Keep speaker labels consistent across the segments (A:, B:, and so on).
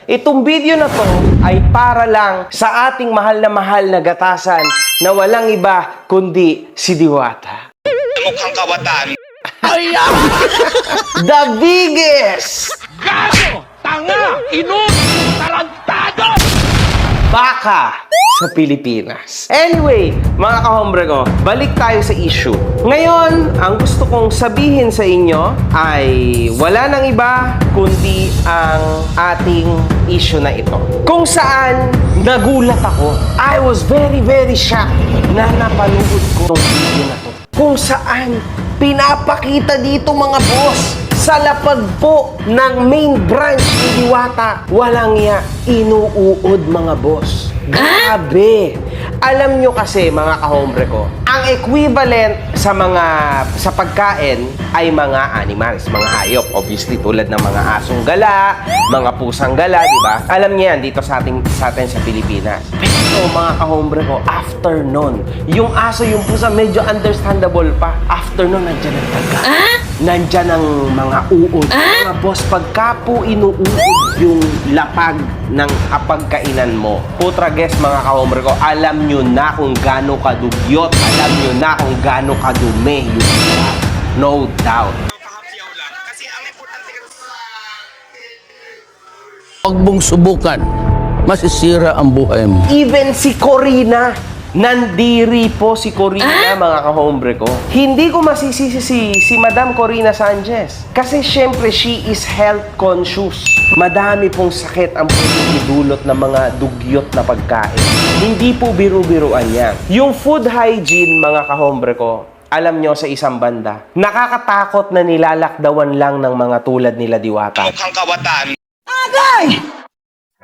A: Itong video na to ay para lang sa ating mahal na gatasan na walang iba kundi si Diwata.
B: Mukhang kawatan.
A: The biggest!
C: Gago! Tanga! Inut! Tarantado!
A: Baka sa Pilipinas. Anyway, mga kahombre ko, balik tayo sa issue. Ngayon, ang gusto kong sabihin sa inyo ay wala nang iba kundi ang ating issue na ito. Kung saan nagulat ako. I was very shocked na napanood ko itong video na to. Kung saan pinapakita dito mga boss sa lapag po ng main branch ni Diwata. Walang ya, inuuod mga boss. Grabe! Alam nyo kasi mga kahombre ko, ang equivalent sa pagkain ay mga animals, mga hayop. Obviously, tulad ng mga asong gala, mga pusang gala, di ba? Alam niyo yan dito sa atin sa Pilipinas. Pero mga kahombre ko, after nun, yung aso, yung pusa, medyo understandable pa. After nun, nandyan ang taga. Nandyan ang mga uod. Mga boss, pagka po inuud yung lapag ng kapagkainan mo, putra guess mga kahombre ko, alam nyo na kung gaano kadugyot, alam nyo na kung gaano kadumi yung lapag. No doubt.
B: Pahapiyaw lang. Kasi ang importante kasi
C: Huwag mong subukan. Masisira ang buhay mo.
A: Even si Corina, nandiri po si Corina, mga kahombre ko. Hindi ko masisisi si Madam Corina Sanchez. Kasi syempre, she is health conscious. Madami pong sakit ang pwedeng idulot ng mga dugyot na pagkain. Hindi po biru-biruan yan. Yung food hygiene, mga kahombre ko, alam nyo sa isang banda, nakakatakot na nilalakdawan lang ng mga tulad nila Diwata.
B: mukhang kawatan.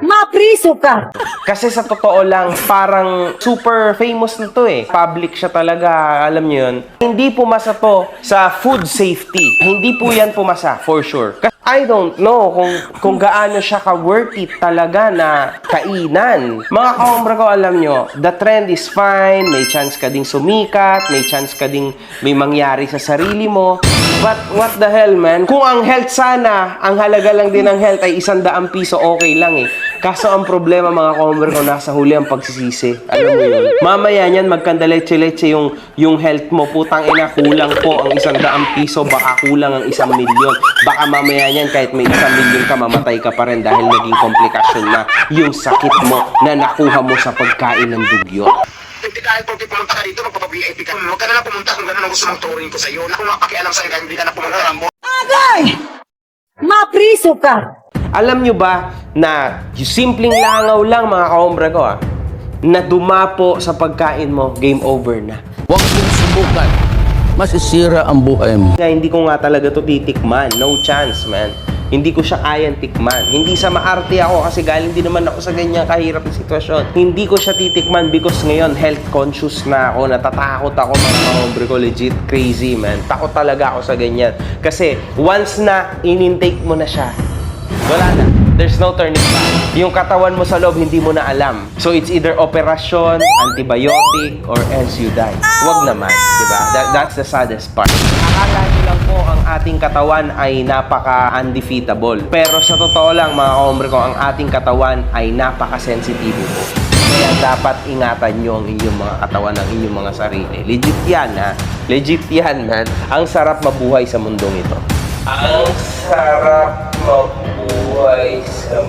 D: Mapriso ka!
A: Kasi sa totoo lang, parang super famous na to eh. Public siya talaga, alam niyo yun. Hindi pumasa to sa food safety. Hindi po yan pumasa, for sure. I don't know kung gaano siya ka-worth it talaga na kainan. Mga kahombre ko, alam nyo, the trend is fine, may chance ka ding sumikat, may chance ka ding may mangyari sa sarili mo. But what the hell, man? Kung ang health sana, ang halaga lang din ng health ay 100 piso, okay lang eh. Kaso ang problema, mga kahombre ko, nasa huli ang pagsisisi. Alam mo yun? Mamaya niyan, magkandaletse-letse yung health mo. Putang ina, kulang po ang 100 piso, baka kulang ang 1 milyon. Baka mamaya niyan, kahit may 1 milyon ka, mamatay ka pa rin dahil naging komplikasyon na yung sakit mo na nakuha mo sa pagkain ng dugyot.
B: Hindi dahil porque pumunta ka dito, magpapa-VIP ka. Huwag ka na lang pumunta kung gano'n ang gusto mong turing ko sa'yo. Na kung mapakialam sa'yo kahit hindi ka na pumunta mo.
D: Mapriso ka!
A: Alam nyo ba na yung simpleng langaw lang, mga kahombre ko, na dumapo sa pagkain mo, game over na.
C: Huwag mong subukan. Masisira ang buhay mo.
A: Nga, hindi ko nga talaga to titikman. No chance, man. Hindi ko siya kayang tikman. Hindi sa maarte ako kasi galing din naman ako sa ganyang kahirap na sitwasyon. Hindi ko siya titikman because ngayon health conscious na ako. Natatakot ako, mga kahombre ko. Legit crazy, man. Takot talaga ako sa ganyan. Kasi once na in-intake mo na siya, wala na. There's no turning back. Yung katawan mo sa loob, hindi mo na alam. So, it's either operasyon, antibiotic, or else you die. Wag naman, di ba? That's the saddest part. Akala nyo lang po ang ating katawan ay napaka-undefeatable. Pero sa totoo lang, mga kahombre ko, ang ating katawan ay napaka-sensitibo po. Kaya dapat ingatan nyo ang inyong mga katawan, ang inyong mga sarili. Legit yan, ha? Legit yan, man. Ang sarap mabuhay sa mundong ito. Ang sarap mabuhay sa